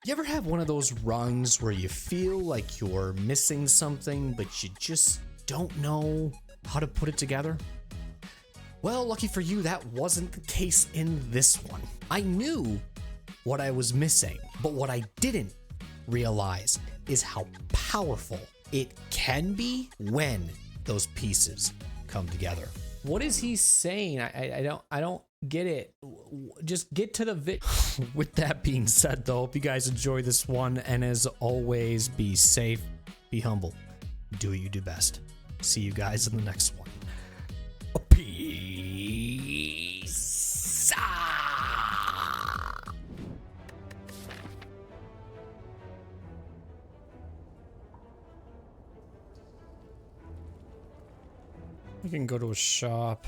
You ever have one of those runs where you feel like you're missing something, but you just don't know how to put it together? Well, lucky for you, that wasn't the case in this one. I knew what I was missing, but what I didn't realize is how powerful it can be when those pieces come together. What is he saying? I don't get it. Just get to the With that being said, though, hope you guys enjoy this one, and as always, be safe, be humble, do what you do best. See you guys in the next one. Peace. We can go to a shop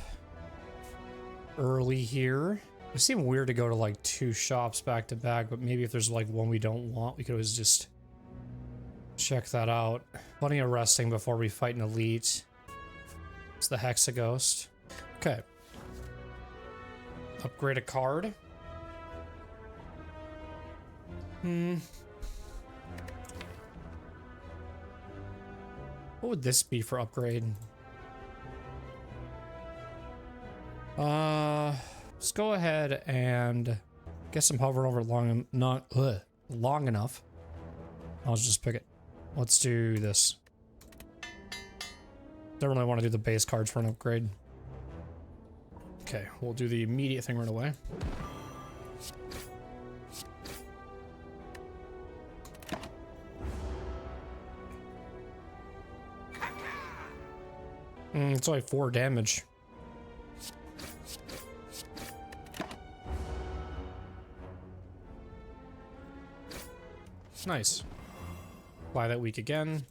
early here. It seemed weird to go to like 2 shops back to back, but maybe if there's like one we don't want, we could always just check that out. Plenty of resting before we fight an elite. It's the Hexaghost. Okay. Upgrade a card. What would this be for upgrade? Let's go ahead and guess I'm hovering over long enough. I'll just pick it. Let's do this. Don't really want to do the base cards for an upgrade. Okay, we'll do the immediate thing right away. It's only 4 damage. Nice. Buy that week again.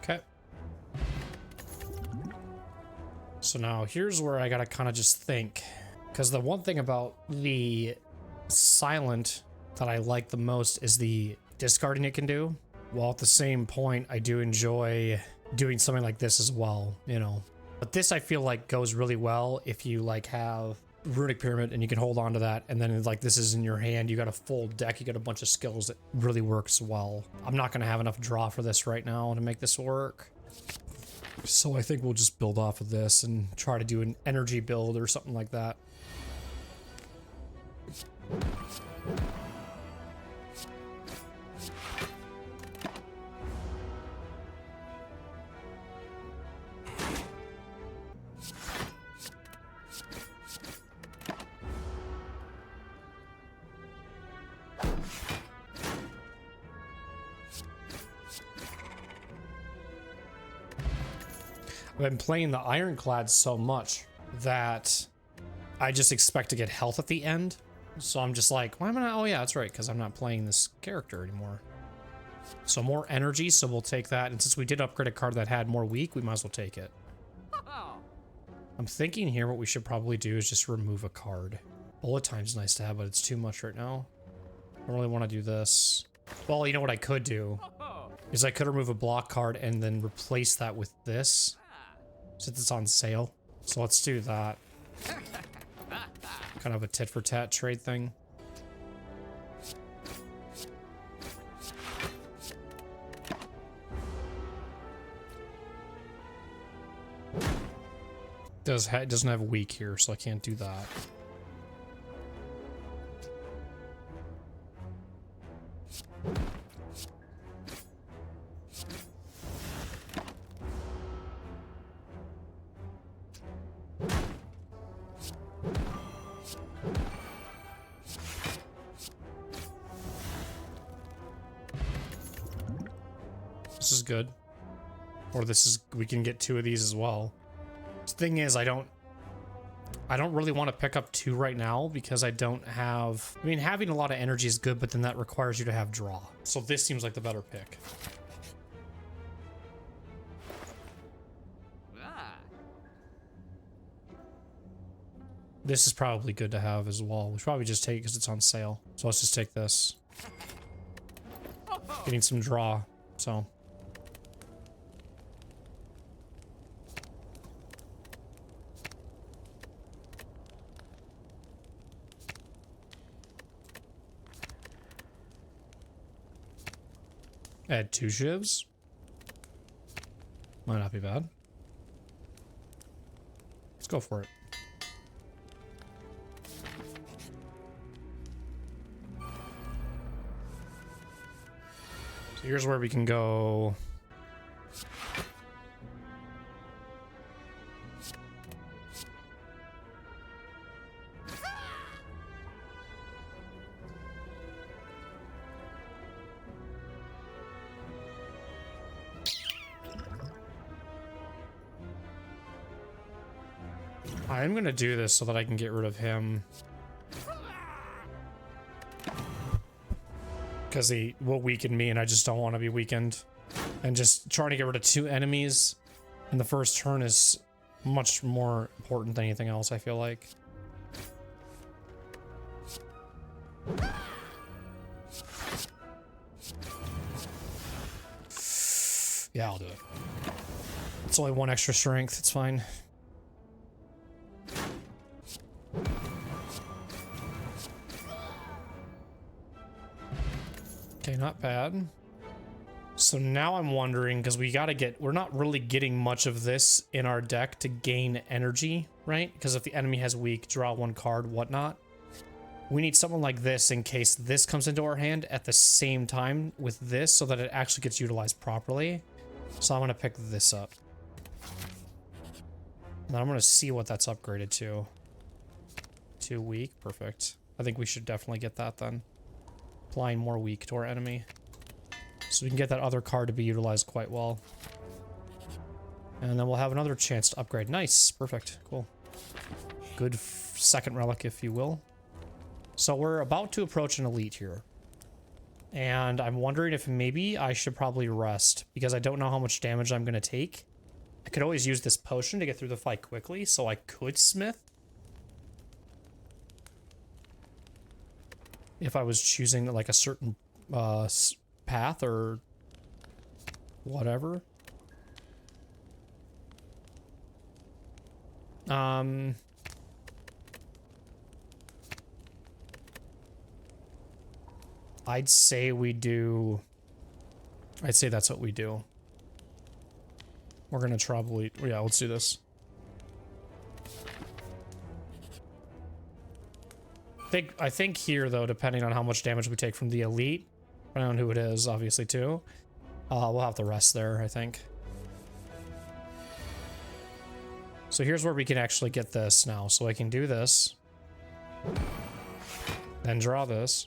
Okay. So now here's where I gotta kind of just think. Because the one thing about the silent that I like the most is the discarding it can do. While at the same point, I do enjoy doing something like this as well, you know. But this I feel like goes really well if you like have Runic Pyramid and you can hold on to that, and then like this is in your hand, you got a full deck, you got a bunch of skills that really works well. I'm not gonna have enough draw for this right now to make this work. So I think we'll just build off of this and try to do an energy build or something like that. I've been playing the Ironclad so much that I just expect to get health at the end. So I'm just like, why am I not? Oh yeah, that's right, because I'm not playing this character anymore. So more energy, so we'll take that. And since we did upgrade a card that had more weak, we might as well take it. I'm thinking here what we should probably do is just remove a card. Bullet time's nice to have, but it's too much right now. I don't really want to do this. Well, you know what I could do? Is I could remove a block card and then replace that with this. Since it's on sale. So let's do that. Kind of a tit for tat trade thing. It doesn't have a weak here, so I can't do that. This is good. Or this is, we can get 2 of these as well. The thing is, I don't really want to pick up 2 right now because I don't have, I mean, having a lot of energy is good, but then that requires you to have draw. So this seems like the better pick. This is probably good to have as well. We should probably just take it because it's on sale. So let's just take this. Getting some draw. So. Add 2 shivs. Might not be bad. Let's go for it. So here's where we can go. I'm gonna do this so that I can get rid of him. Because he will weaken me and I just don't want to be weakened. And just trying to get rid of 2 enemies in the first turn is much more important than anything else, I feel like. Yeah, I'll do it. It's only 1 extra strength, it's fine. Okay, not bad. So now I'm wondering, because we're not really getting much of this in our deck to gain energy, right? Because if the enemy has weak, draw 1 card, whatnot. We need something like this in case this comes into our hand at the same time with this so that it actually gets utilized properly. So I'm going to pick this up. And then I'm going to see what that's upgraded to. 2 weak, perfect. I think we should definitely get that then. Applying more weak to our enemy. So we can get that other card to be utilized quite well. And then we'll have another chance to upgrade. Nice, perfect, cool. Good second relic, if you will. So we're about to approach an elite here. And I'm wondering if maybe I should probably rest, because I don't know how much damage I'm going to take. I could always use this potion to get through the fight quickly, so I could smith. If I was choosing like a certain path or whatever. I'd say that's what we do. We're gonna probably, yeah, let's do this. I think here, though, depending on how much damage we take from the elite, depending on who it is, obviously, too, we'll have to rest there, I think. So here's where we can actually get this now. So I can do this. Then draw this.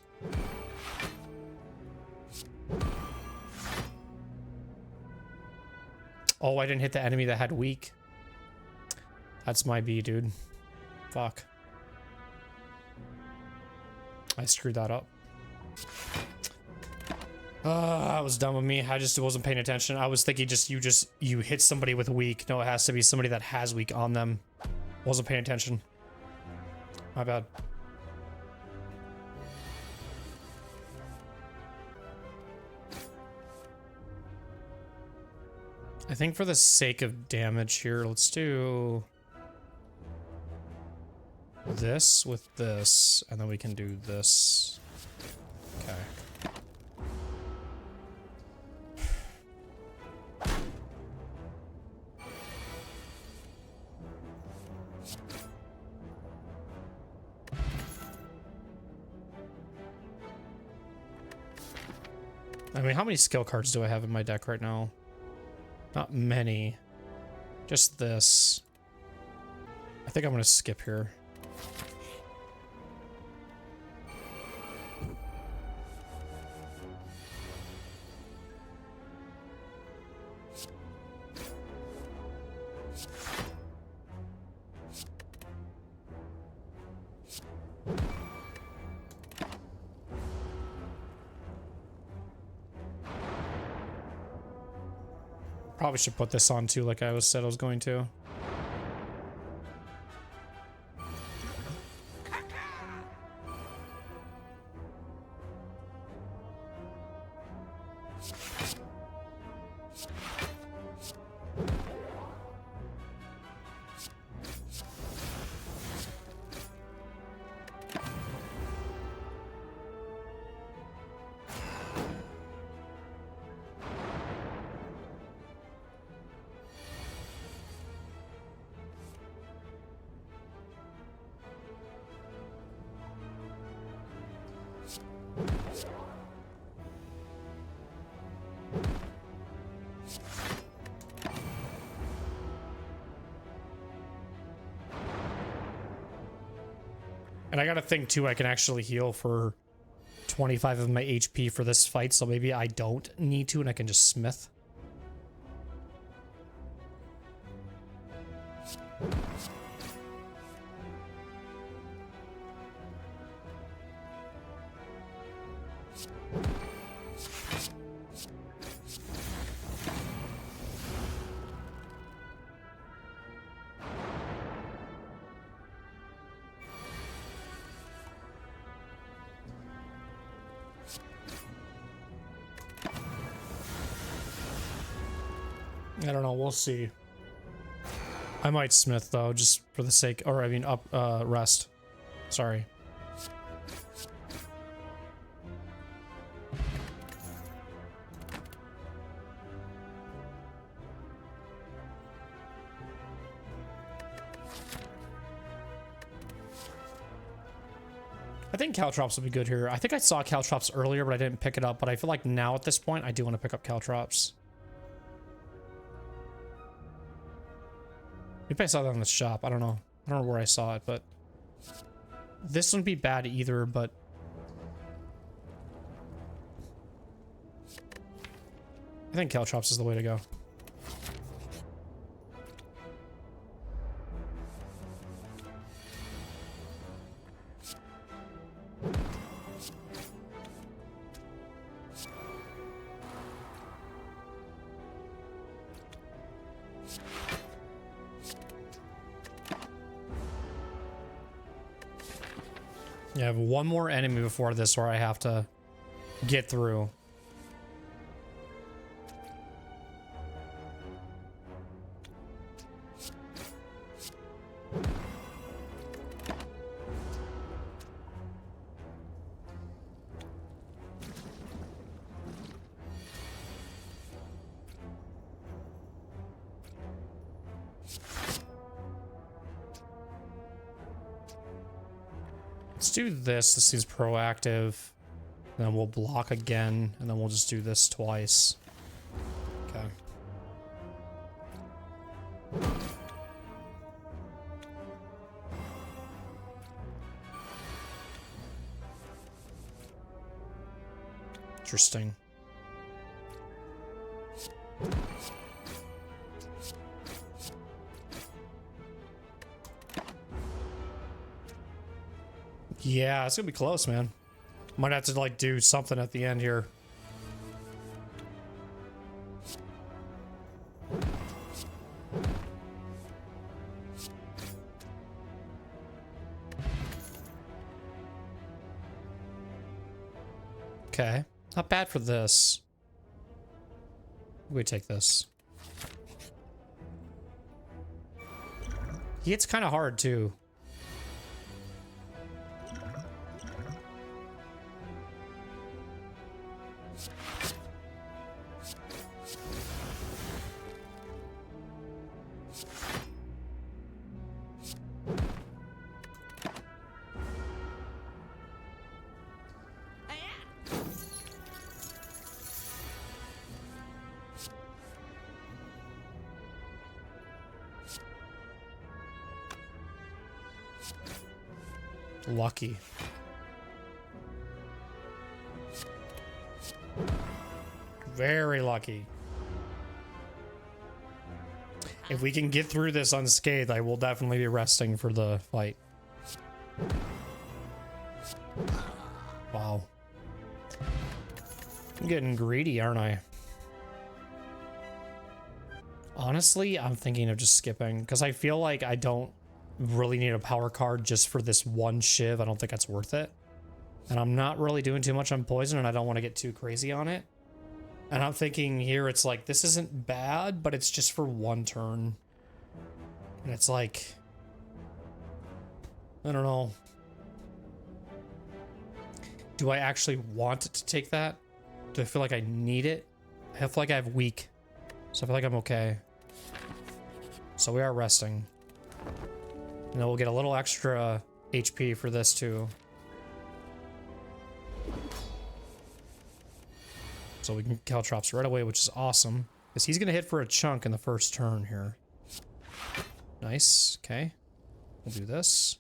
Oh, I didn't hit the enemy that had weak. That's my B, dude. Fuck. I screwed that up. That was dumb of me. I just wasn't paying attention. I was thinking you hit somebody with weak. No, it has to be somebody that has weak on them. Wasn't paying attention. My bad. I think for the sake of damage here, let's do this with this, and then we can do this. Okay. I mean, how many skill cards do I have in my deck right now? Not many. Just this. I think I'm gonna skip here. Probably should put this on too, like I said I was going to. And I gotta think too, I can actually heal for 25 of my HP for this fight, so maybe I don't need to and I can just smith. I don't know, we'll see. I might smith though, just for the sake, or I mean rest. Sorry. I think caltrops will be good here. I think I saw caltrops earlier, but I didn't pick it up. But I feel like now at this point, I do want to pick up caltrops. Maybe I saw that in the shop. I don't know. I don't know where I saw it, but this wouldn't be bad either, but I think caltrops is the way to go. Yeah, I have one more enemy before this where I have to get through. Let's do this. This seems proactive. And then we'll block again, and then we'll just do this twice. Okay. Interesting. Yeah, it's gonna be close, man. Might have to like do something at the end here. Okay, not bad for this. We take this. He hits kind of hard too. Lucky. Very lucky. If we can get through this unscathed, I will definitely be resting for the fight. Wow. I'm getting greedy, aren't I? Honestly, I'm thinking of just skipping because I feel like I don't really need a power card just for this one shiv. I don't think that's worth it. And I'm not really doing too much on poison and I don't want to get too crazy on it. And I'm thinking here it's like, this isn't bad, but it's just for one turn. And it's like, I don't know. Do I actually want to take that? Do I feel like I need it? I feel like I have weak. So I feel like I'm okay. So we are resting. And then we'll get a little extra HP for this too. So we can caltrops right away, which is awesome. Because he's going to hit for a chunk in the first turn here. Nice. Okay. We'll do this.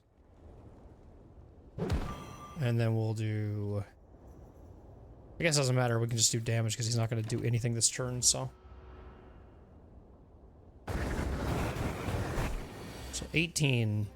And then we'll do... I guess it doesn't matter. We can just do damage because he's not going to do anything this turn, so... So 18.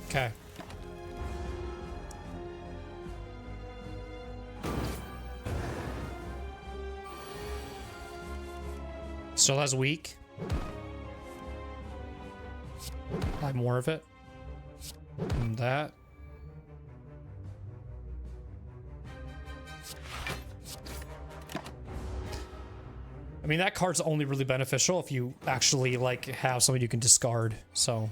Okay. Still has weak. Buy more of it. And that. I mean, that card's only really beneficial if you actually, like, have something you can discard, so...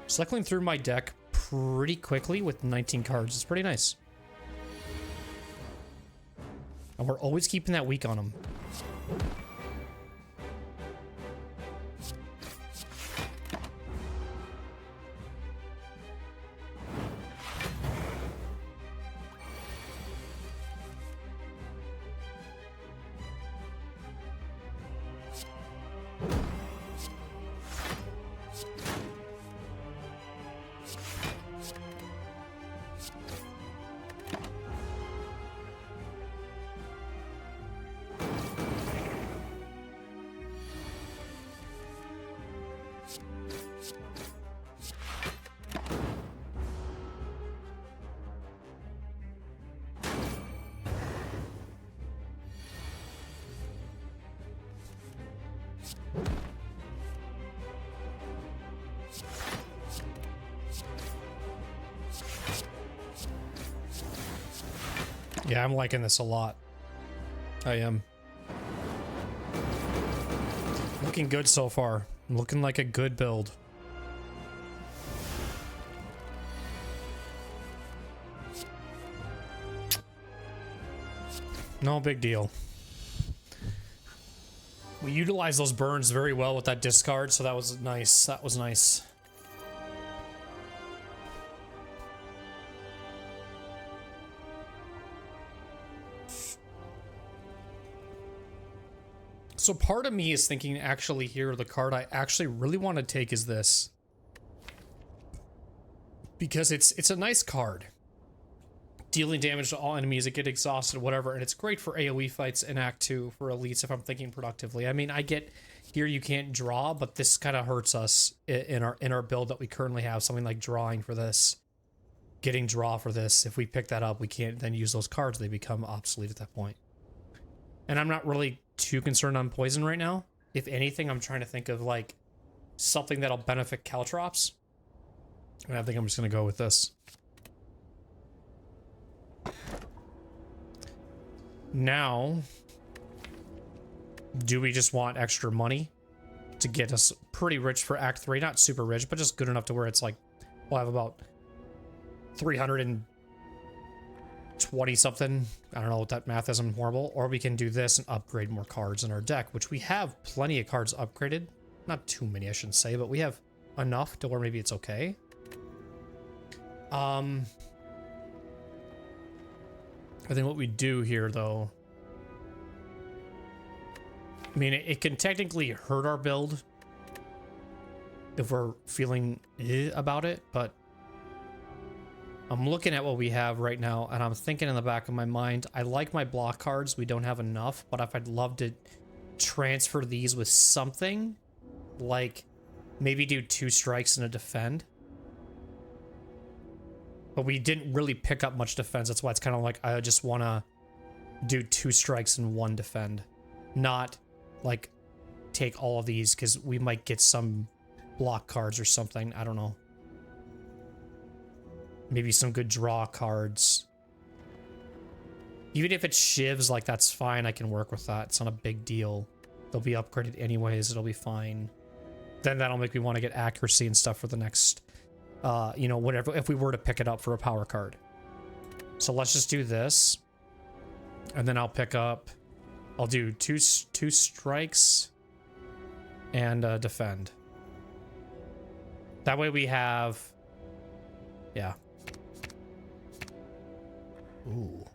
Cycling through my deck pretty quickly with 19 cards is pretty nice. And we're always keeping that weak on them. Yeah, I'm liking this a lot. I am. Looking good so far. Looking like a good build. No big deal. We utilized those burns very well with that discard, so that was nice. That was nice. So part of me is thinking actually here, the card I actually really want to take is this. Because it's a nice card. Dealing damage to all enemies that get exhausted, whatever, and it's great for AoE fights in Act 2 for elites if I'm thinking productively. I mean, I get here you can't draw, but this kind of hurts us in our build that we currently have. Something like drawing for this, getting draw for this. If we pick that up, we can't then use those cards. They become obsolete at that point. And I'm not really too concerned on poison right now. If anything, I'm trying to think of like something that'll benefit Caltrops. And I think I'm just gonna go with this. Now, do we just want extra money to get us pretty rich for Act 3? Not super rich, but just good enough to where it's like, we'll have about 320 something. I don't know what that math is, I'm horrible. Or we can do this and upgrade more cards in our deck, which we have plenty of cards upgraded. Not too many, I shouldn't say, but we have enough to where maybe it's okay. I think what we do here, though, I mean, it can technically hurt our build if we're feeling about it, but I'm looking at what we have right now, and I'm thinking in the back of my mind, I like my block cards. We don't have enough, but if I'd love to transfer these with something, like maybe do 2 strikes and a defend. But we didn't really pick up much defense. That's why it's kind of like I just want to do 2 strikes and 1 defend. Not like take all of these because we might get some block cards or something. I don't know. Maybe some good draw cards. Even if it shivs, like that's fine. I can work with that. It's not a big deal. They'll be upgraded anyways. It'll be fine. Then that'll make me want to get accuracy and stuff for the next, you know, whatever, if we were to pick it up for a power card. So let's just do this. And then I'll pick up, I'll do two strikes and defend. That way we have, yeah. Ooh.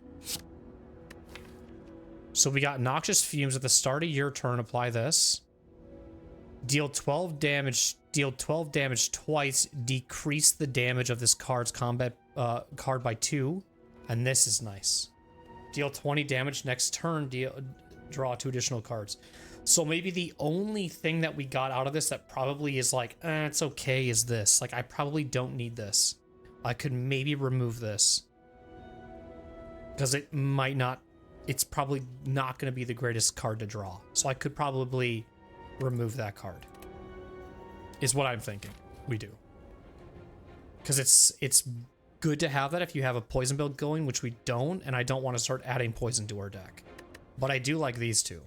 So we got Noxious Fumes at the start of your turn. Apply this. Deal 12 damage. Deal 12 damage twice. Decrease the damage of this card's combat card by 2. And this is nice. Deal 20 damage next turn. Draw 2 additional cards. So maybe the only thing that we got out of this that probably is like, it's okay, is this. Like, I probably don't need this. I could maybe remove this. Because it might not, it's probably not going to be the greatest card to draw. So I could probably remove that card. Is what I'm thinking. We do. Because it's good to have that if you have a poison build going, which we don't, and I don't want to start adding poison to our deck. But I do like these two.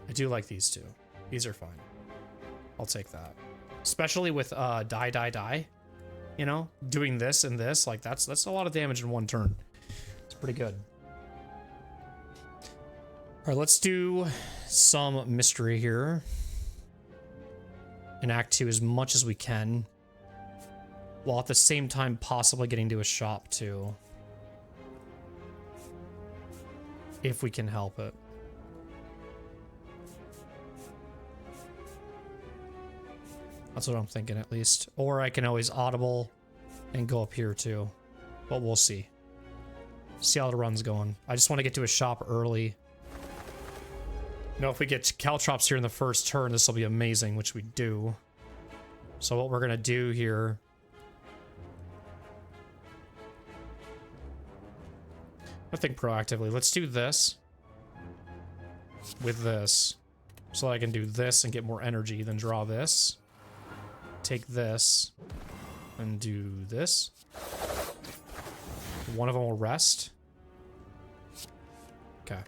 I do like these two. These are fine. I'll take that. Especially with die. You know, doing this and this, like that's a lot of damage in one turn. It's pretty good. All right, let's do some mystery here. In Act 2 as much as we can. While at the same time possibly getting to a shop too. If we can help it. That's what I'm thinking at least. Or I can always audible and go up here too. But we'll see. See how the run's going. I just want to get to a shop early. You know, if we get Caltrops here in the first turn, this will be amazing, which we do. So what we're going to do here... I think proactively. Let's do this. With this. So I can do this and get more energy, then draw this. Take this. And do this. One of them will rest. Okay.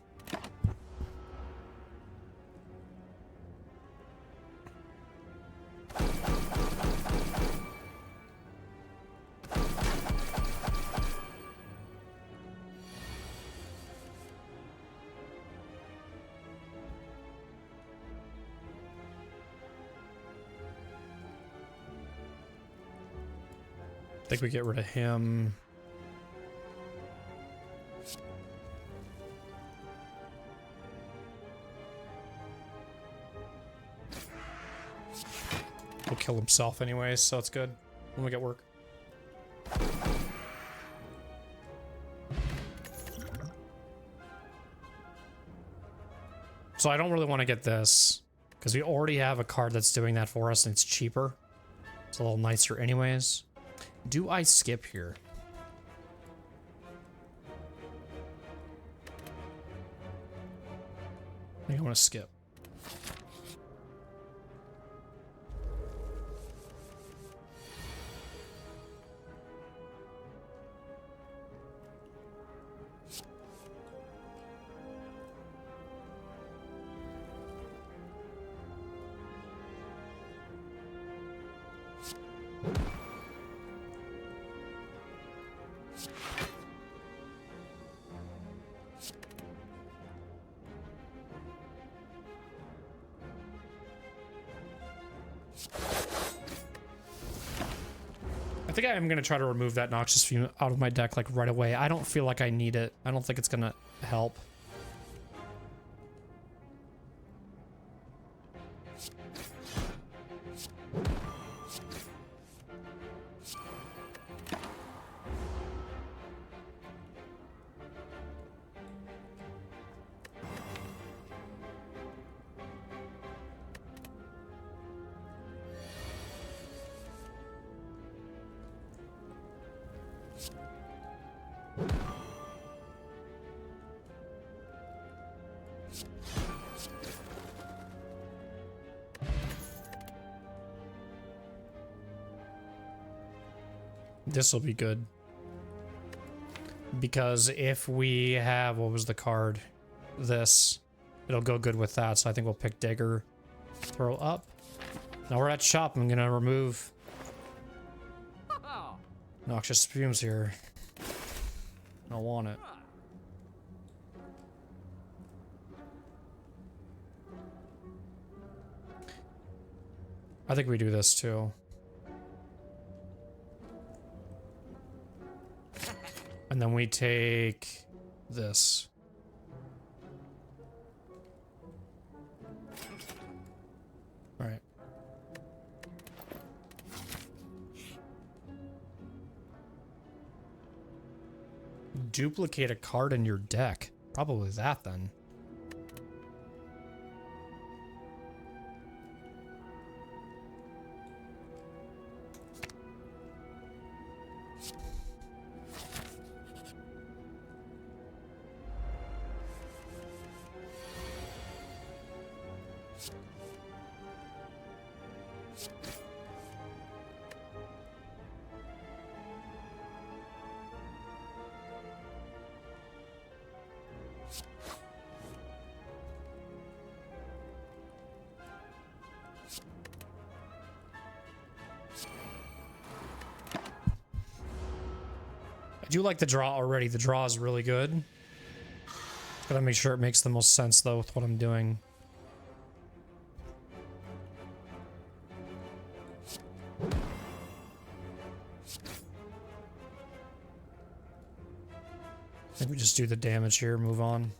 I think we get rid of him. He'll kill himself anyways, so it's good when we get work. So I don't really want to get this because we already have a card that's doing that for us and it's cheaper. It's a little nicer anyways. Do I skip here? I think I want to skip. I think I'm going to try to remove that Noxious Fume out of my deck like right away. I don't feel like I need it. I don't think it's going to help. This will be good. Because if we have, what was the card? This. it'll go good with that. So I think we'll pick Dagger, throw up. Now we're at shop. I'm gonna remove noxious fumes here. I don't want it. I think we do this too. And then we take this. All right. Duplicate a card in your deck. Probably that then. I do like the draw already. The draw is really good. Gotta make sure it makes the most sense though with what I'm doing. I think we just do the damage here, move on.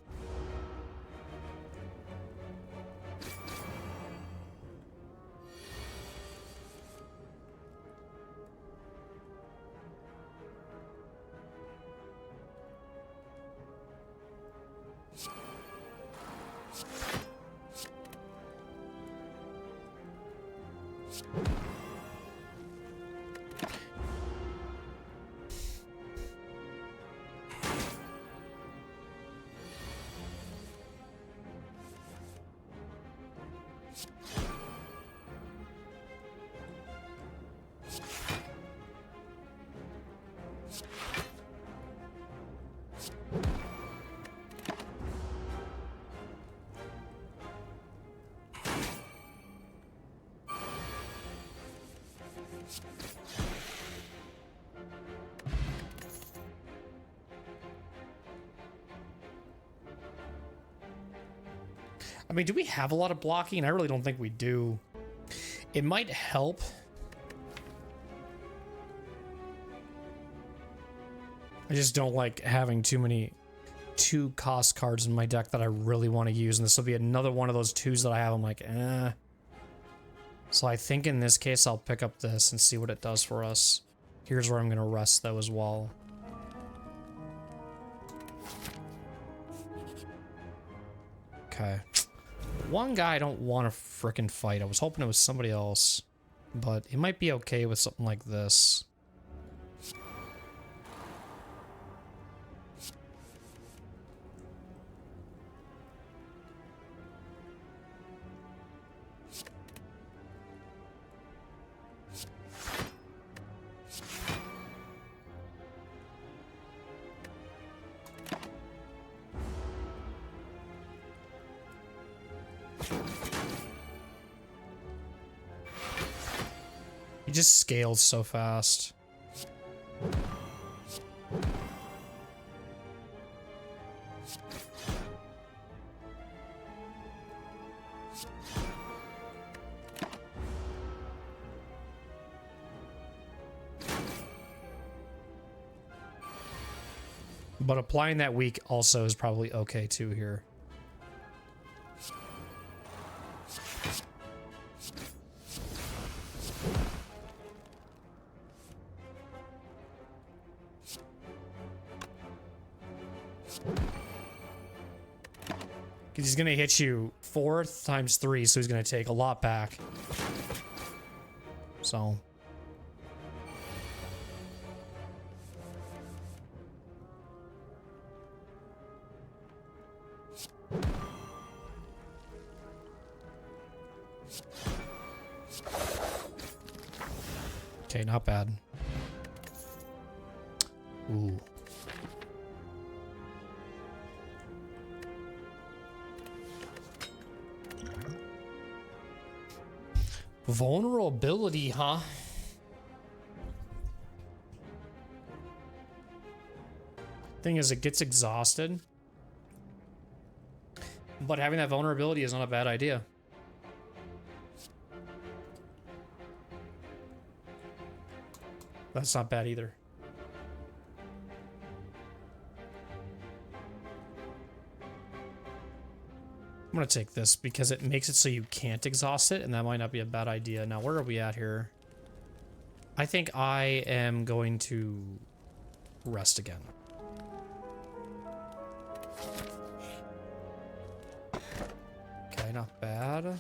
I mean, do we have a lot of blocking? I really don't think we do. It might help. I just don't like having too many 2-cost cards in my deck that I really want to use. And this will be another one of those 2s that I have. I'm like, eh. So I think in this case, I'll pick up this and see what it does for us. Here's where I'm going to rest though as well. Okay. One guy I don't want to frickin' fight. I was hoping it was somebody else, but it might be okay with something like this. He just scales so fast. But applying that weak also is probably okay too here. He's gonna hit you 4 times 3, so he's gonna take a lot back. So. Okay, not bad. Ooh. Vulnerability, huh? Thing is, it gets exhausted. But having that vulnerability is not a bad idea. That's not bad either. I'm gonna take this because it makes it so you can't exhaust it, and that might not be a bad idea. Now, where are we at here? I think I am going to rest again. Okay, not bad.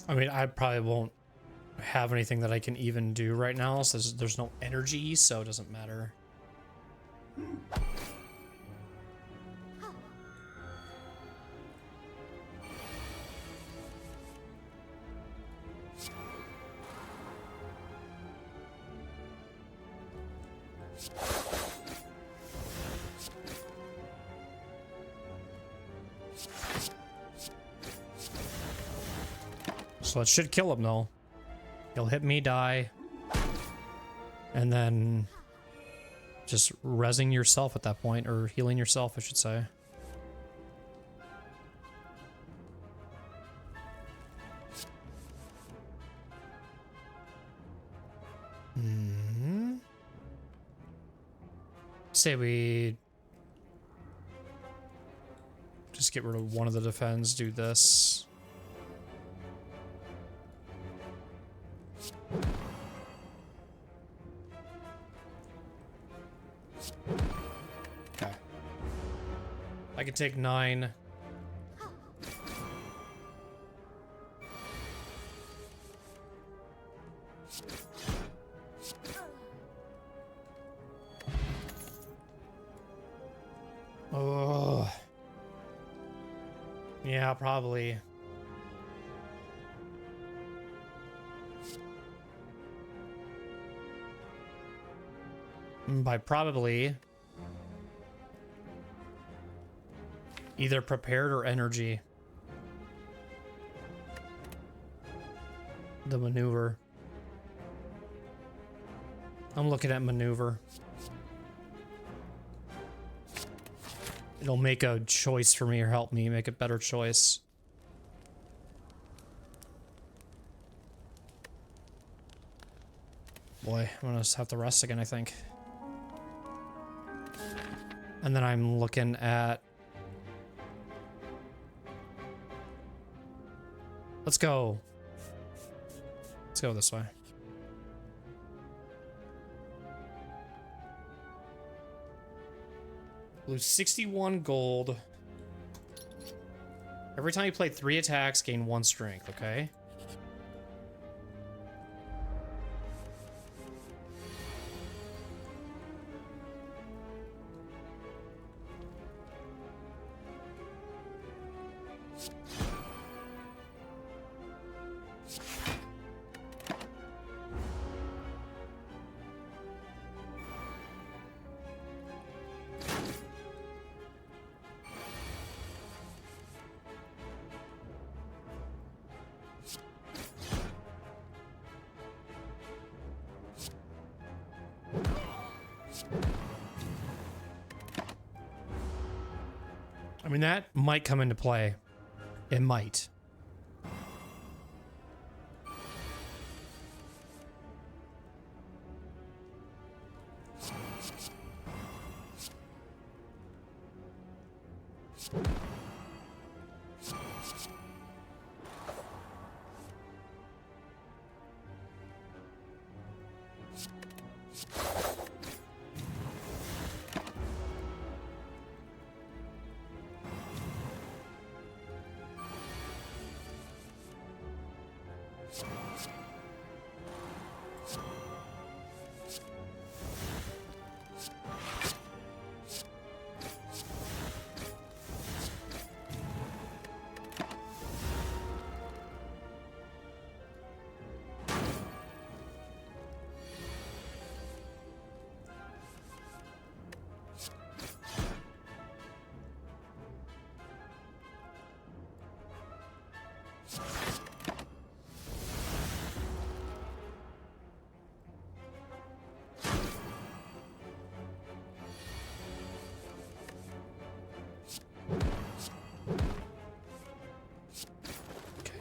I mean, I probably won't have anything that I can even do right now, so there's no energy, so it doesn't matter. So it should kill him, though. He'll hit me, die, and then just rezzing yourself at that point, or healing yourself, I should say. Say we just get rid of one of the defense, do this. Okay. I can take 9. Oh. Yeah, probably. By probably, either prepared or energy. The maneuver. I'm looking at maneuver. It'll make a choice for me or help me make a better choice. Boy, I'm gonna have to rest again, I think. And then I'm looking at... Let's go. Let's go this way. Lose 61 gold. Every time you play 3 attacks, gain 1 strength, okay? I mean, that might come into play. It might.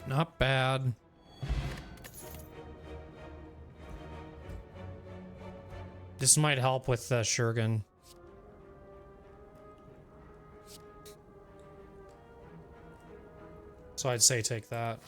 Not bad. This might help with Shuriken. So I'd say take that.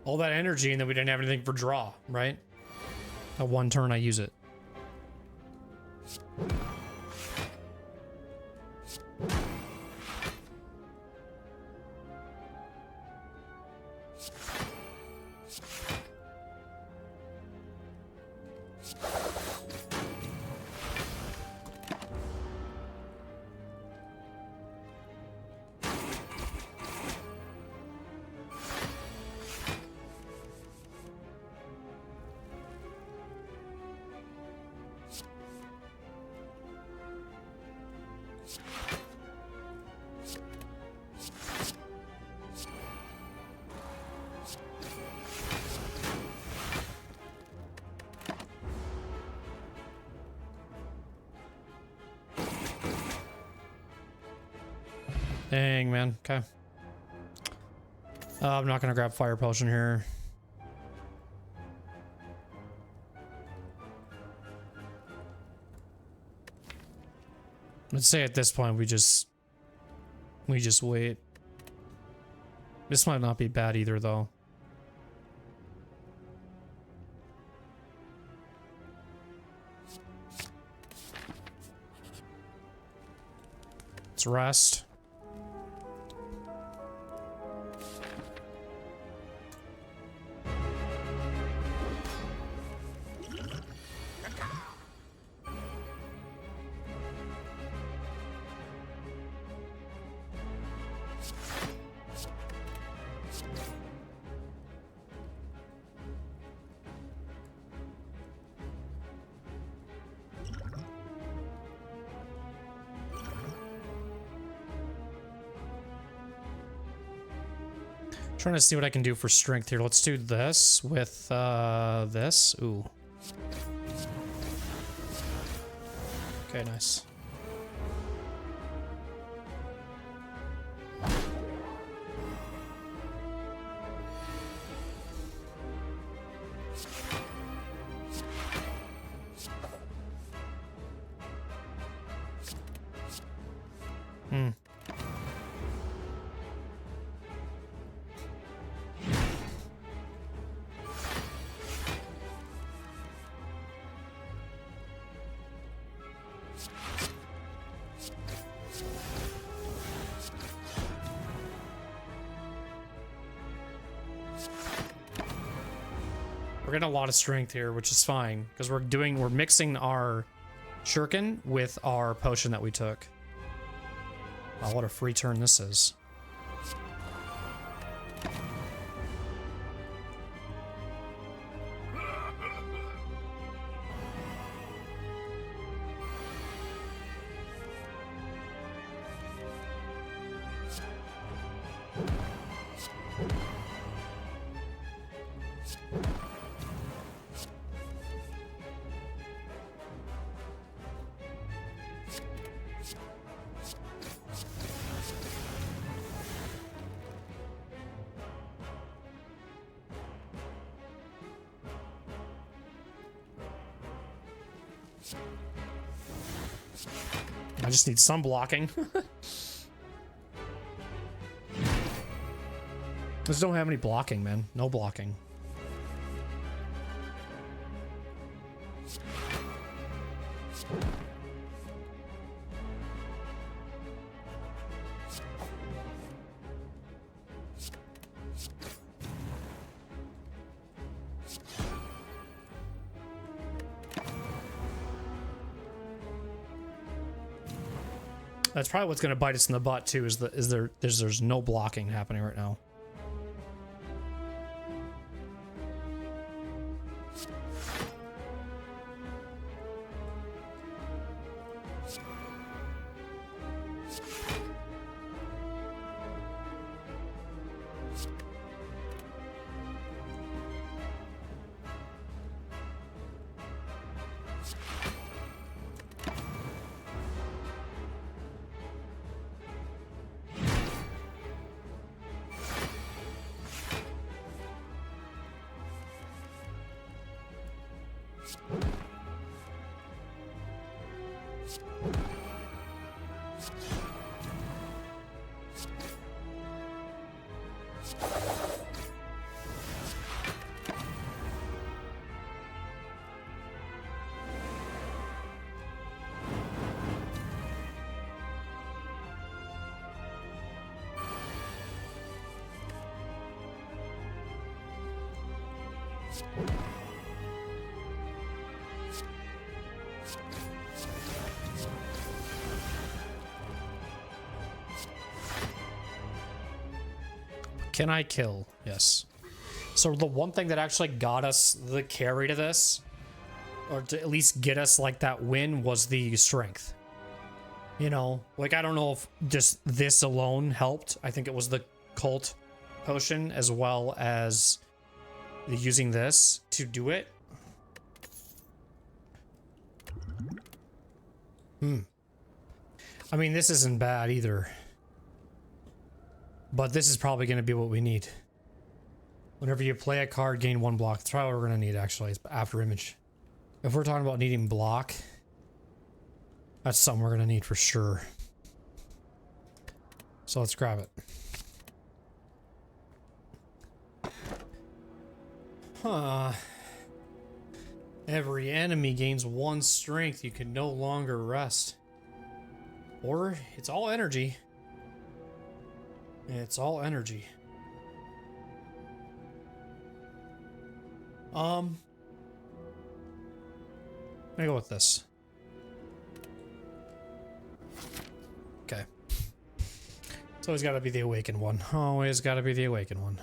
All that energy, and then we didn't have anything for draw, right? At one turn I use it. Dang, man. Okay. I'm not gonna grab fire potion here. Let's say at this point we just wait. This might not be bad either, though. Let's rest. Trying to see what I can do for strength here. Let's do this with this. Ooh. Okay, nice. We're getting a lot of strength here, which is fine, because we're mixing our Shuriken with our potion that we took. Wow, what a free turn this is. I just need some blocking. Just don't have any blocking, man. No blocking. That's probably what's going to bite us in the butt too. There's no blocking happening right now. Can I kill? Yes. So the one thing that actually got us the carry to this, or to at least get us like that win, was the strength. You know, like I don't know if just this alone helped. I think it was the cult potion as well as using this to do it. I mean, this isn't bad either. But this is probably going to be what we need. Whenever you play a card, gain 1 block. That's probably what we're going to need, actually. It's after image. If we're talking about needing block, that's something we're going to need for sure. So let's grab it. Huh. Every enemy gains 1 strength. You can no longer rest. Or it's all energy. It's all energy. I'm gonna go with this. Okay. It's always gotta be the awakened one. Always gotta be the awakened one.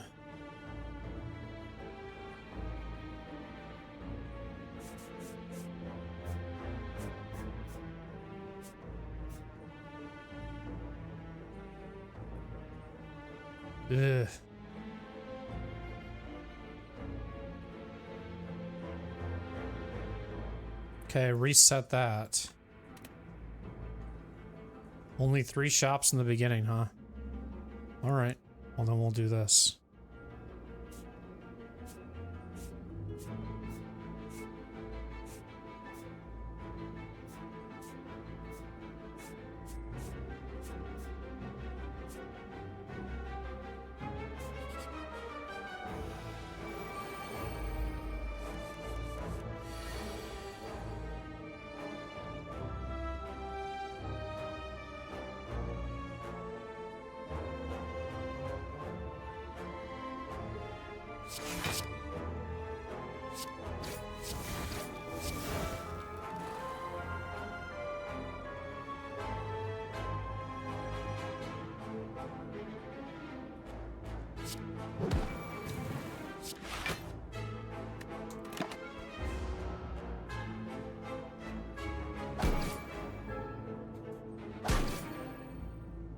Ugh. Okay, reset that. Only 3 shops in the beginning, huh? Alright. Well, then we'll do this.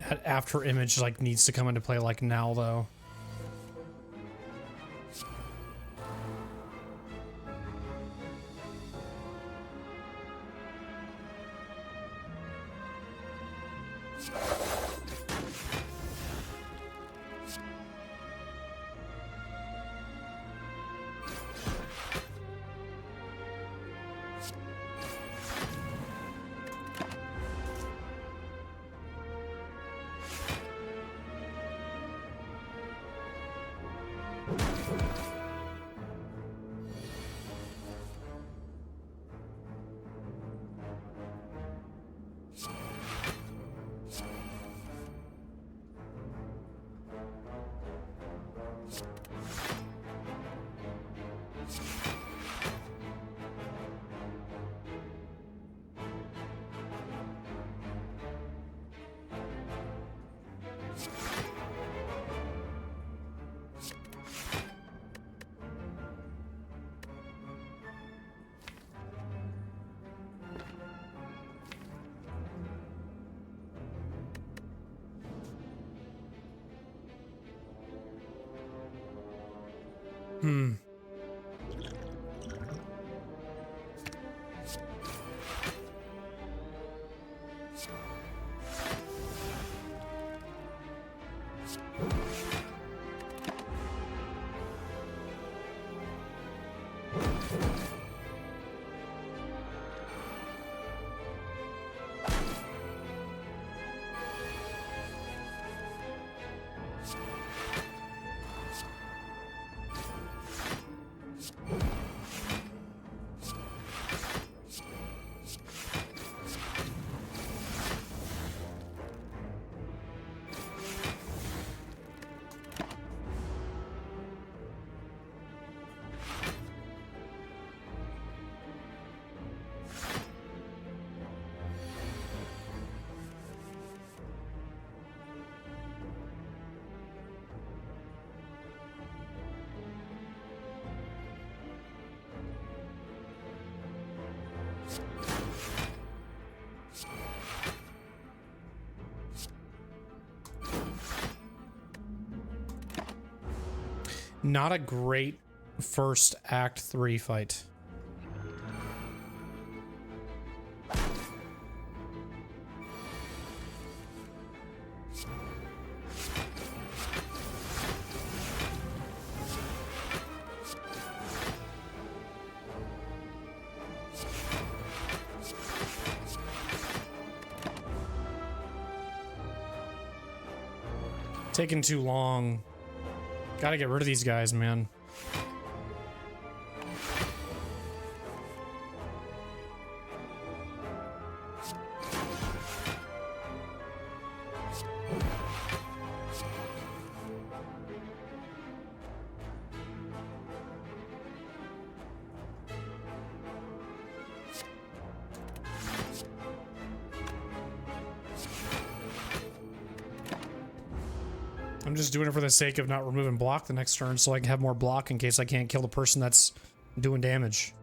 That after image like needs to come into play like now though. Not a great first Act 3 fight. Taking too long. Gotta get rid of these guys, man. I'm just doing it for the sake of not removing block the next turn so I can have more block in case I can't kill the person that's doing damage.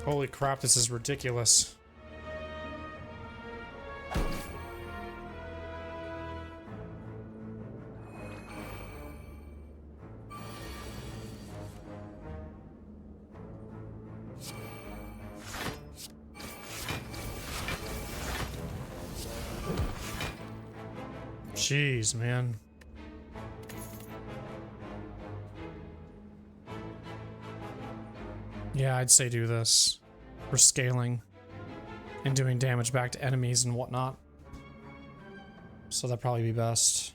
Holy crap, this is ridiculous. Jeez, man. Yeah, I'd say do this for scaling and doing damage back to enemies and whatnot. So that'd probably be best.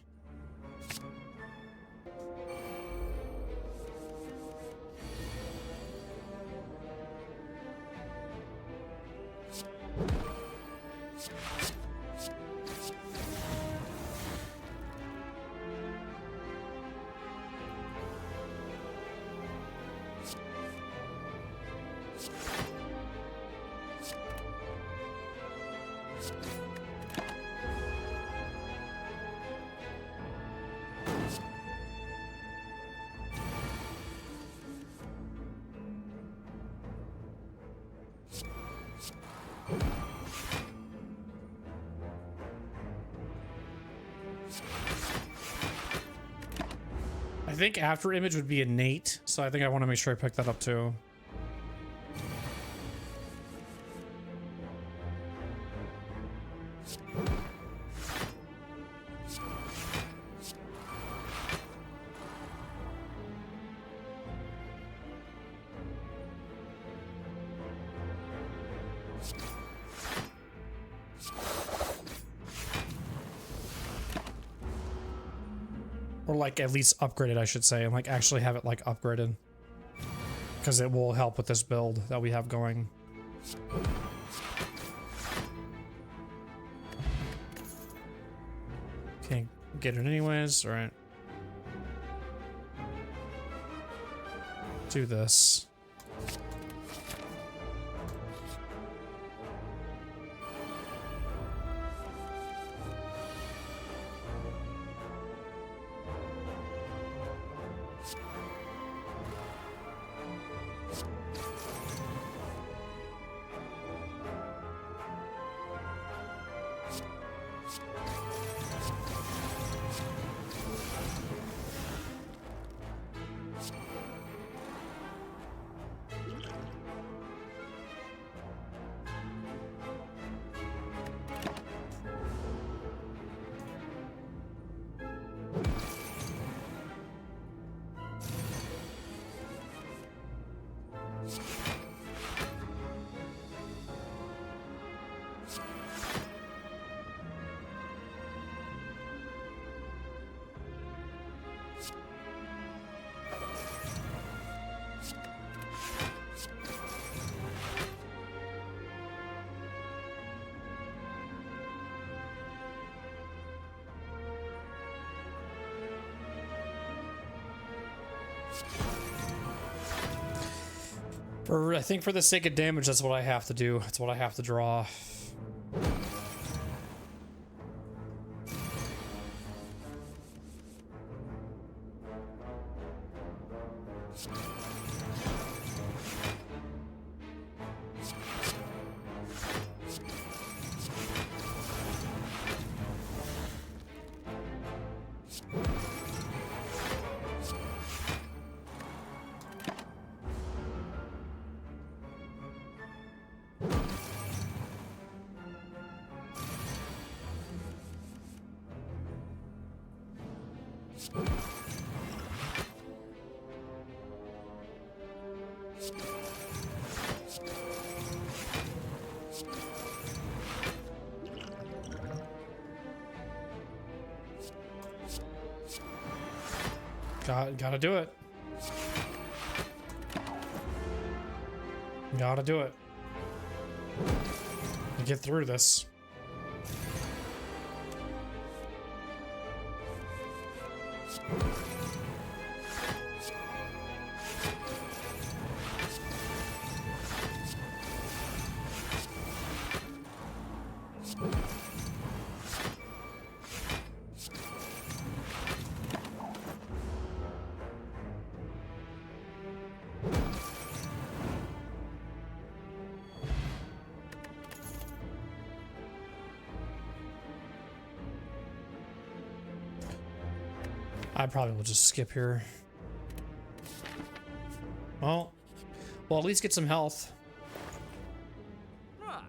I think after image would be innate, so I think I want to make sure I pick that up too. Or like at least upgraded, I should say, and like actually have it like upgraded. Because it will help with this build that we have going. Can't get it anyways, alright. Do this. I think for the sake of damage, that's what I have to do. That's what I have to draw. Gotta do it. Gotta do it. Get through this. I probably will just skip here. Well, at least get some health. I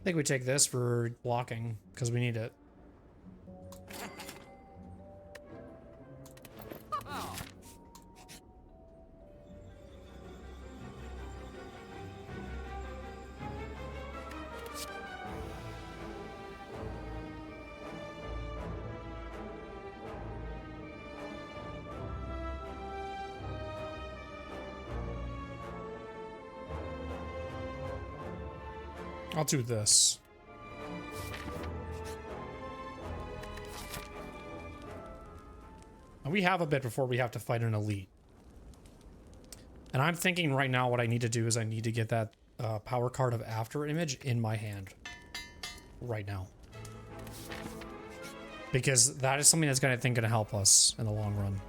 think we take this for blocking because we need it. I'll do this. And we have a bit before we have to fight an elite. And I'm thinking right now what I need to do is I need to get that power card of After Image in my hand. Right now. Because that is something that's I think gonna help us in the long run.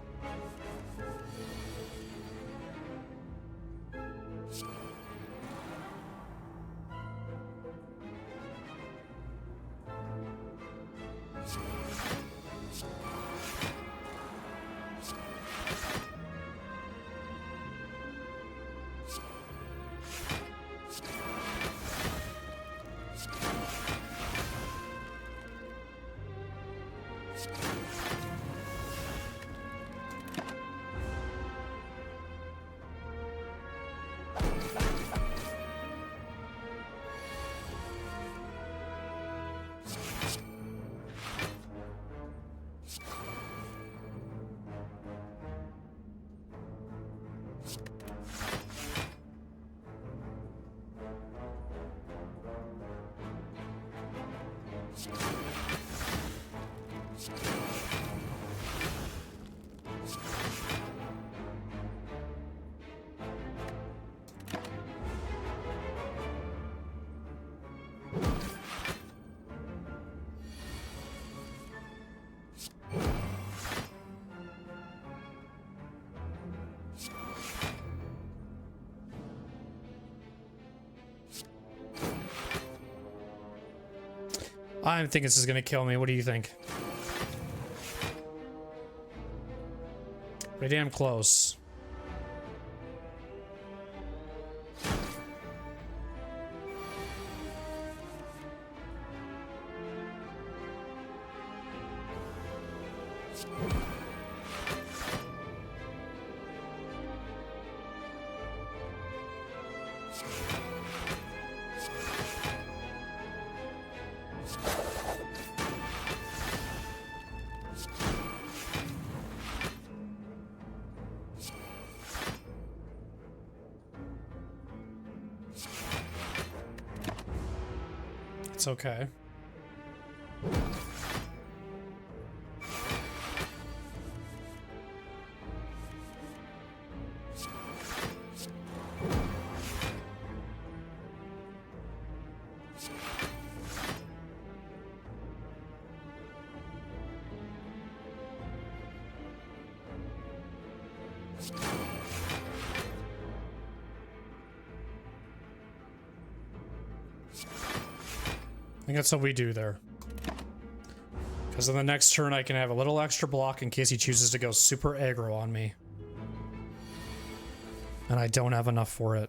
I think this is gonna kill me. What do you think? Pretty damn close. It's okay. I think that's what we do there. Because on the next turn I can have a little extra block in case he chooses to go super aggro on me. And I don't have enough for it.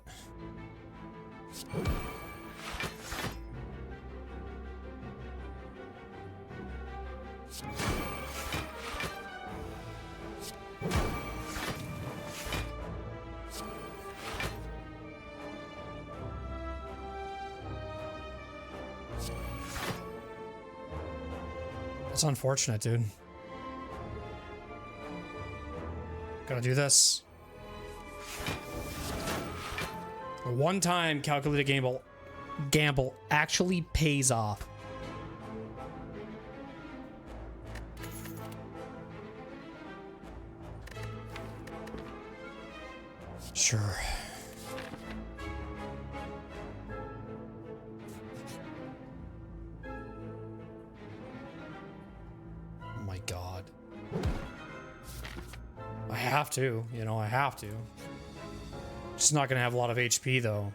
It's unfortunate, dude. Gotta do this. One time calculated gamble actually pays off. Sure. I have to, you know, I have to. Just not gonna have a lot of HP though.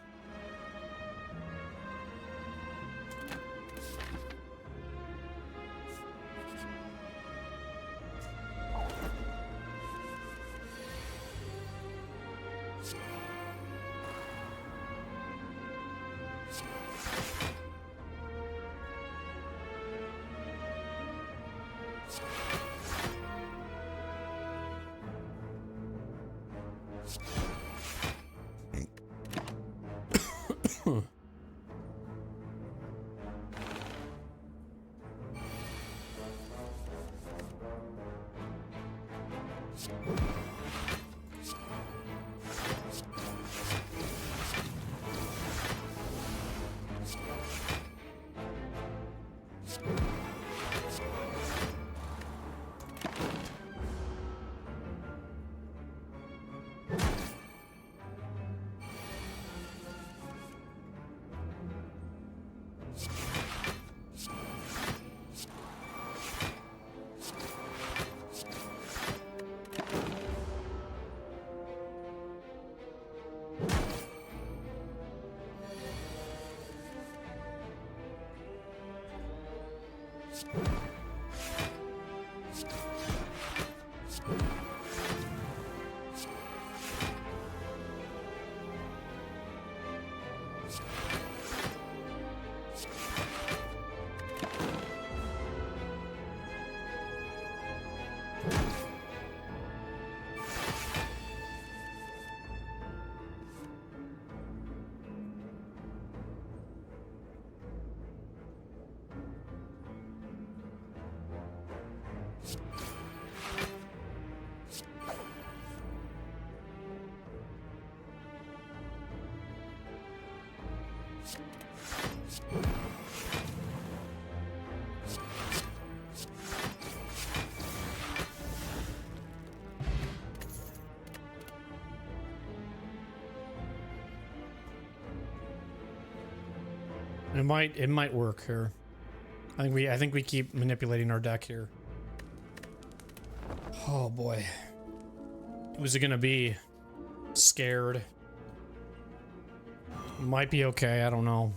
It might work here. I think we keep manipulating our deck here. Oh boy. Who's it gonna be? Scared. Might be okay, I don't know.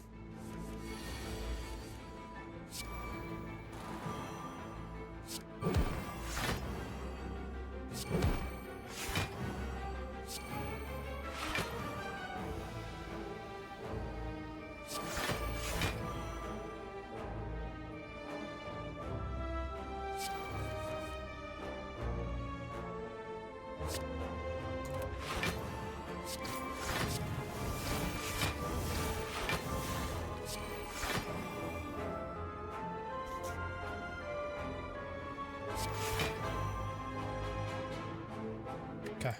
Okay.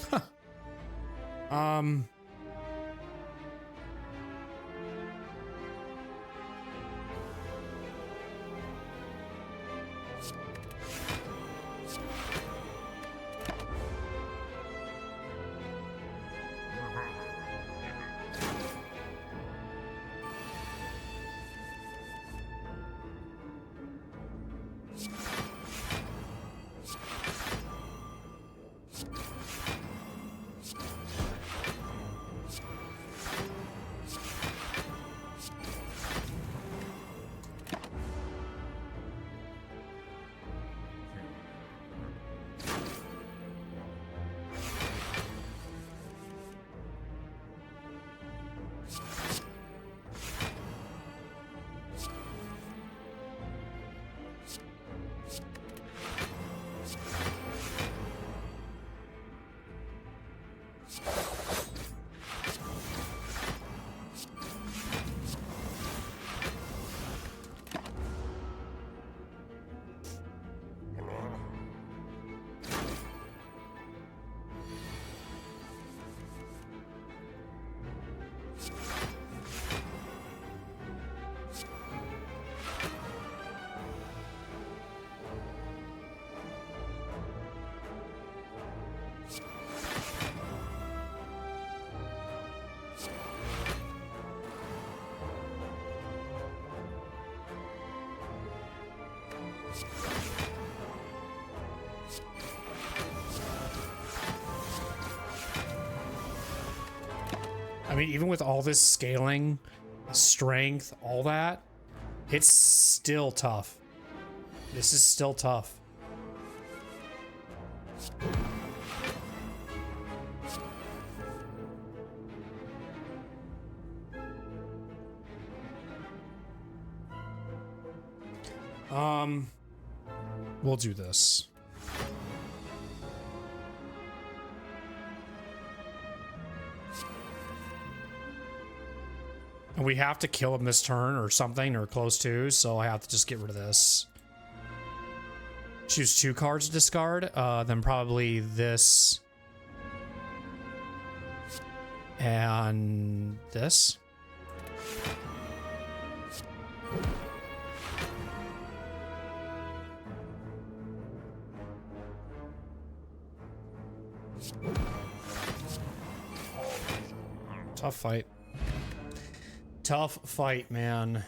Huh. I mean, even with all this scaling, strength, all that, it's still tough. This is still tough. We'll do this. And we have to kill him this turn or something, or close to, so I have to just get rid of this. Choose 2 cards to discard, then probably this. And this. Tough fight. Tough fight, man.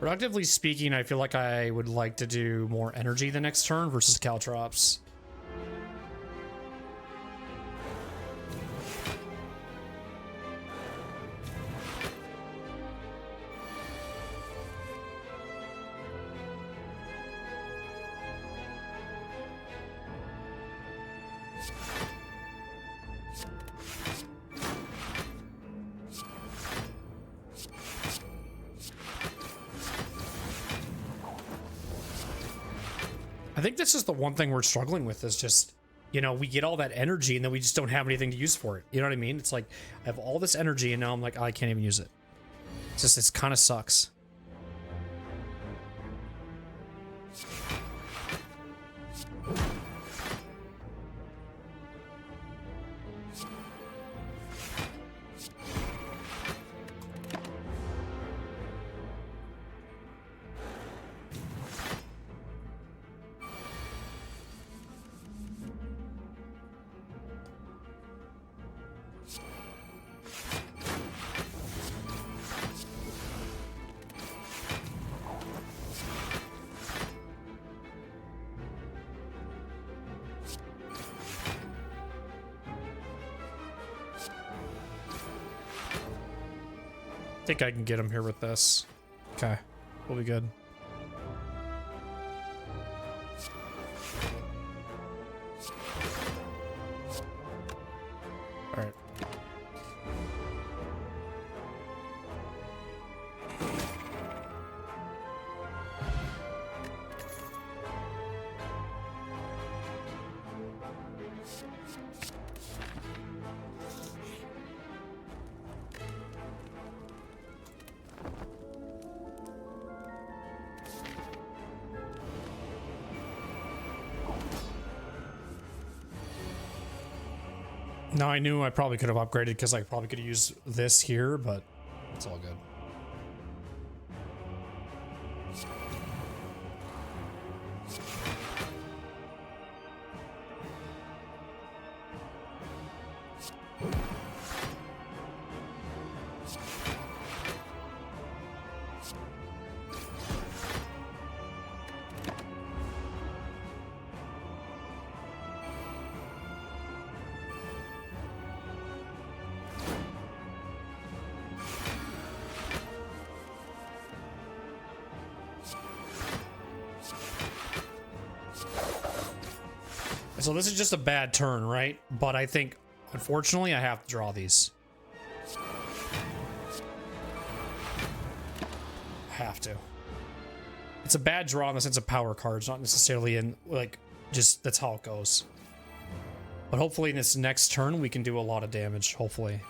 Productively speaking, I feel like I would like to do more energy the next turn versus Caltrops. I think this is the one thing we're struggling with is just, you know, we get all that energy and then we just don't have anything to use for it. You know what I mean? It's like I have all this energy and now I'm like, oh, I can't even use it. It's just, it kind of sucks. I think I can get him here with this. Okay, we'll be good. All right. Now I knew I probably could have upgraded because I probably could have used this here, but it's all good. So this is just a bad turn, right? But I think, unfortunately, I have to draw these. I have to. It's a bad draw in the sense of power cards, not necessarily in, like, just, that's how it goes. But hopefully in this next turn, we can do a lot of damage, hopefully.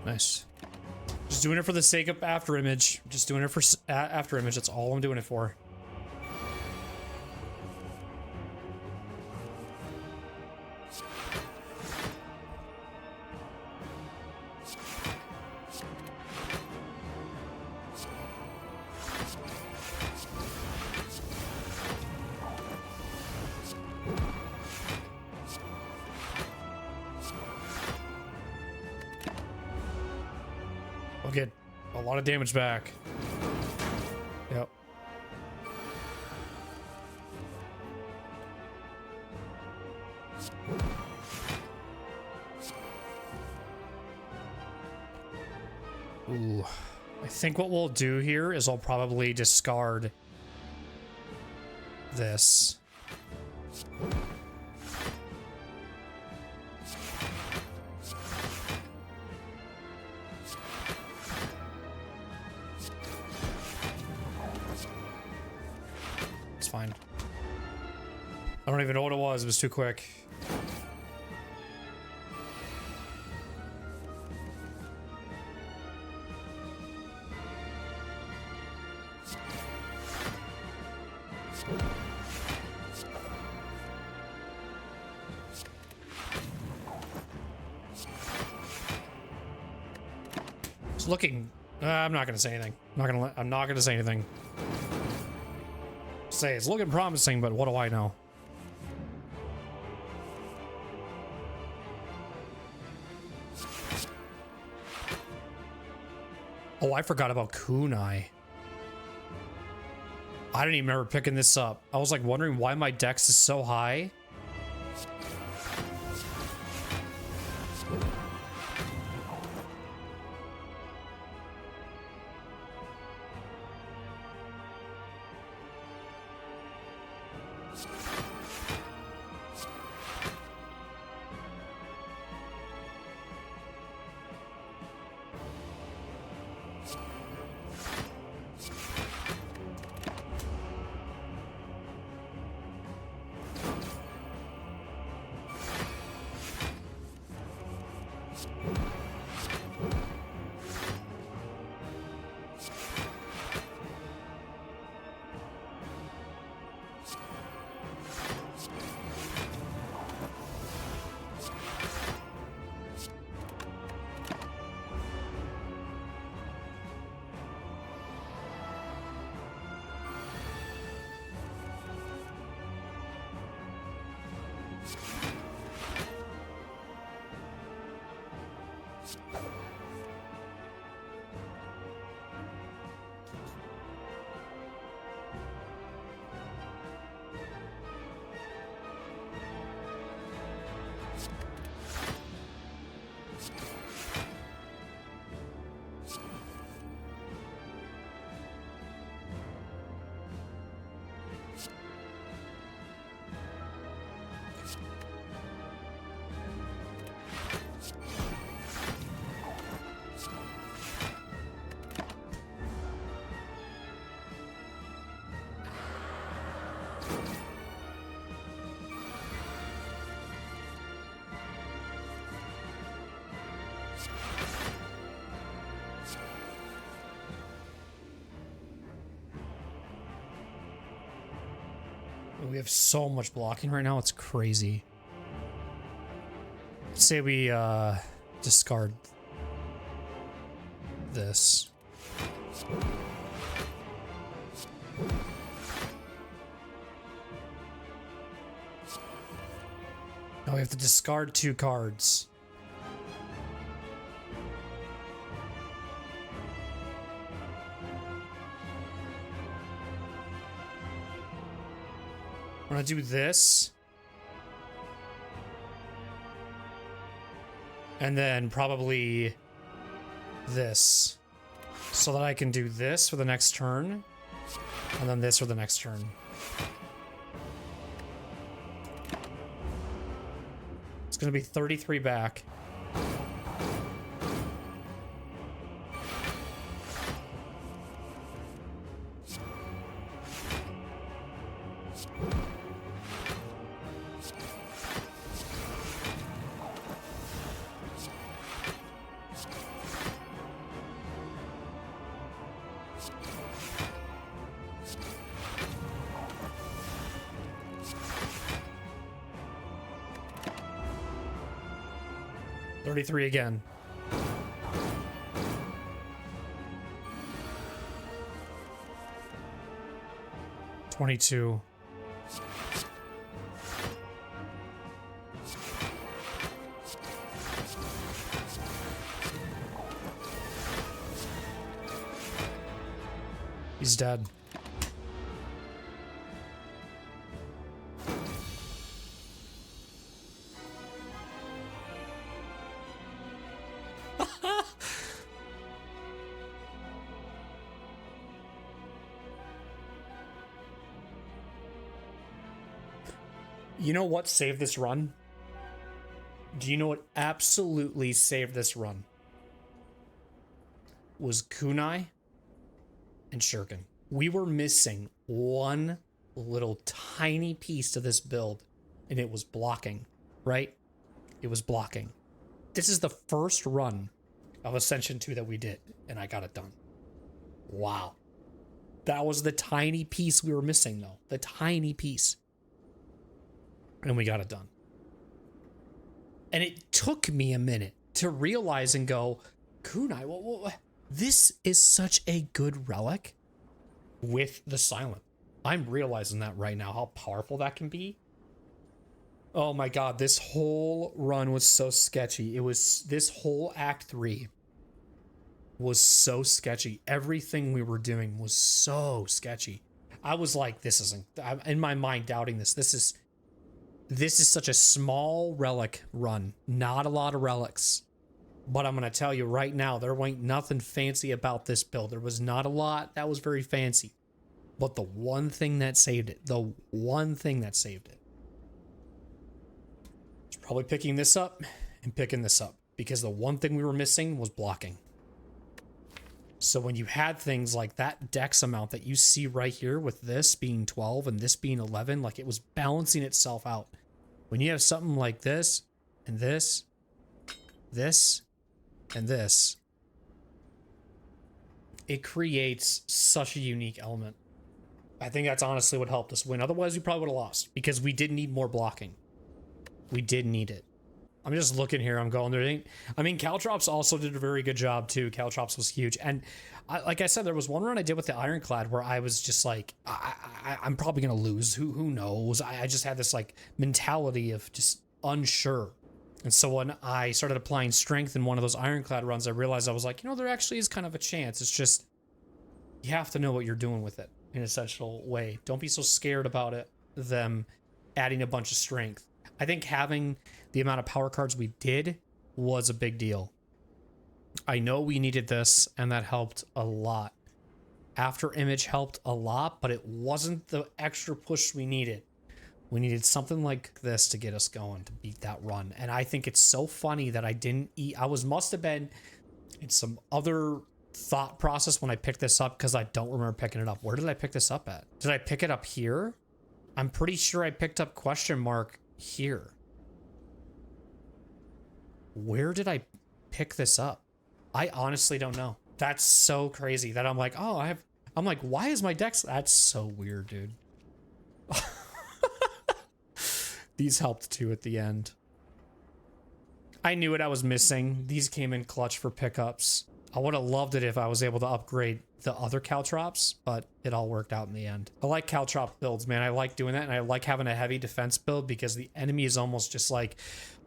Nice. Just doing it for the sake of after image. Just doing it for after image. That's all I'm doing it for. We'll get a lot of damage back. Yep. Ooh. I think what we'll do here is I'll probably discard this. It's fine. I don't even know what it was. It was too quick. It's looking. I'm not gonna say anything. I'm not gonna say anything. Say it's looking promising, but what do I know? Oh, I forgot about Kunai. I didn't even remember picking this up. I was like wondering why my dex is so high. We have so much blocking right now, it's crazy. Let's say we discard this. Now we have to discard 2 cards. I'm gonna do this. And then probably this. So that I can do this for the next turn. And then this for the next turn. It's gonna be 33 back. 33 again. $22. He's dead. You know what saved this run? Do you know what absolutely saved this run? Was Kunai and Shuriken. We were missing one little tiny piece to this build, and it was blocking, right? It was blocking. This is the first run of Ascension 2 that we did, and I got it done. Wow. That was the tiny piece we were missing, though. The tiny piece. And we got it done. And it took me a minute to realize and go, Kunai, what? This is such a good relic with the silent. I'm realizing that right now, how powerful that can be. Oh my god, this whole run was so sketchy. This whole Act 3 was so sketchy. Everything we were doing was so sketchy. I was like, I'm in my mind doubting this. This is such a small relic run. Not a lot of relics. But I'm going to tell you right now, there ain't nothing fancy about this build. There was not a lot that was very fancy. But the one thing that saved it, is probably picking this up and picking this up. Because the one thing we were missing was blocking. So when you had things like that dex amount that you see right here with this being 12 and this being 11, like it was balancing itself out. When you have something like this, and this, and this, it creates such a unique element. I think that's honestly what helped us win. Otherwise, we probably would have lost because we did need more blocking. We did need it. I'm just looking here. I'm going there. I mean, Caltrops also did a very good job too. Caltrops was huge. And like I said, there was one run I did with the Ironclad where I was just like, I'm probably going to lose. Who knows? I just had this like mentality of just unsure. And so when I started applying strength in one of those Ironclad runs, I realized I was like, there actually is kind of a chance. It's just, you have to know what you're doing with it in an essential way. Don't be so scared about it, them adding a bunch of strength. I think having the amount of power cards we did was a big deal. I know we needed this, and that helped a lot. After Image helped a lot, but it wasn't the extra push we needed. We needed something like this to get us going, to beat that run. And I think it's so funny that I didn't eat. Must have been in some other thought process when I picked this up, because I don't remember picking it up. Where did I pick this up at? Did I pick it up here? I'm pretty sure I picked up question mark here. Where did I pick this up? I honestly don't know. That's so crazy that I'm like, I'm like, why is my dex? That's so weird, dude. These helped too at the end. I knew what I was missing. These came in clutch for pickups. I would have loved it if I was able to upgrade the other Caltrops, but it all worked out in the end. I like Caltrop builds, man. I like doing that, and I like having a heavy defense build because the enemy is almost just like,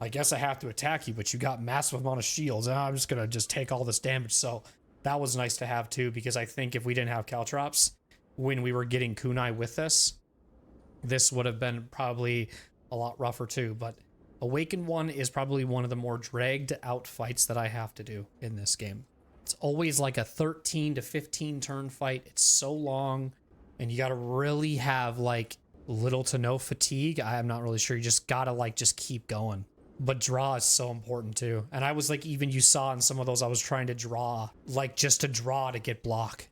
I guess I have to attack you, but you got massive amount of shields, and I'm just gonna take all this damage. So that was nice to have too, because I think if we didn't have Caltrops, when we were getting Kunai with this would have been probably a lot rougher too. But Awakened 1 is probably one of the more dragged out fights that I have to do in this game. It's always like a 13 to 15 turn fight. It's so long, and you got to really have like little to no fatigue. I'm not really sure. You just got to like just keep going. But draw is so important too. And I was like, even you saw in some of those, I was trying to draw, like just to draw to get block,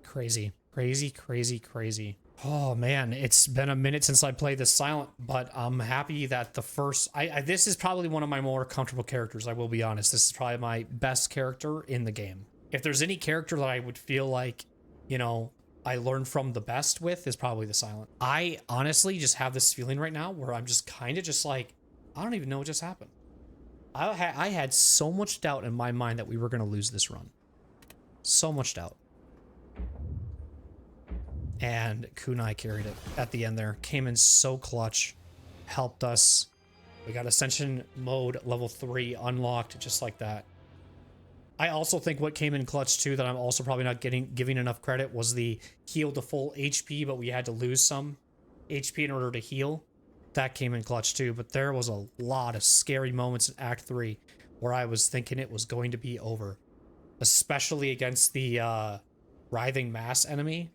Crazy, crazy, crazy, crazy. Oh man, it's been a minute since I played this silent, but I'm happy that the first, this is probably one of my more comfortable characters. I will be honest. This is probably my best character in the game. If there's any character that I would feel like, I learned from the best with, is probably the silent. I honestly just have this feeling right now where I'm just kind of just like, I don't even know what just happened. I had so much doubt in my mind that we were going to lose this run. So much doubt. And Kunai carried it at the end there. Came in so clutch. Helped us. We got Ascension mode level 3 unlocked just like that. I also think what came in clutch too that I'm also probably not giving enough credit was the heal to full HP, but we had to lose some HP in order to heal. That came in clutch too, but there was a lot of scary moments in Act 3 where I was thinking it was going to be over. Especially against the writhing mass enemy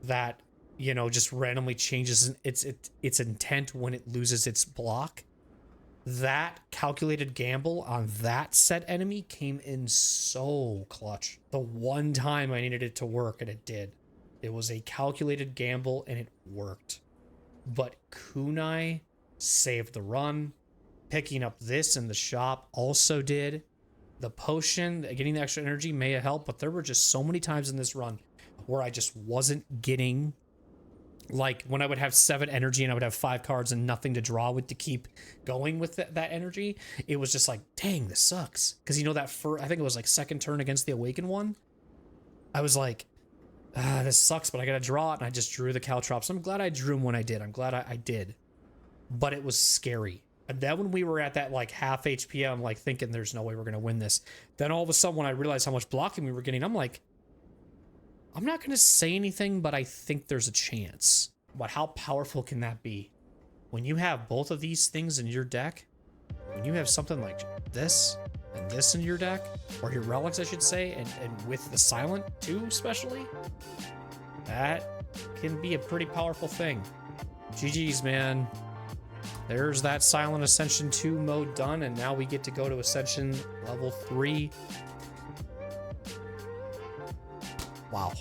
that, you know, just randomly changes its intent when it loses its block. That calculated gamble on that set enemy came in so clutch. The one time I needed it to work, and it did. It was a calculated gamble, and it worked. But Kunai saved the run. Picking up this in the shop also did. The potion, getting the extra energy may have helped, but there were just so many times in this run where I just wasn't getting... Like, when I would have 7 energy and I would have 5 cards and nothing to draw with to keep going with that energy, it was just like, dang, this sucks. Because, you know, that I think it was like second turn against the Awakened one. I was like, this sucks, but I gotta draw it. And I just drew the Caltrops. I'm glad I drew them when I did. I'm glad I did. But it was scary. And then when we were at that, like, half HP, I'm like thinking there's no way we're gonna win this. Then all of a sudden, when I realized how much blocking we were getting, I'm like, I'm not going to say anything, but I think there's a chance. But how powerful can that be? When you have both of these things in your deck, when you have something like this and this in your deck, or your relics, I should say, and with the silent too, especially, that can be a pretty powerful thing. GG's, man. There's that Silent Ascension 2 mode done, and now we get to go to Ascension level 3. Wow.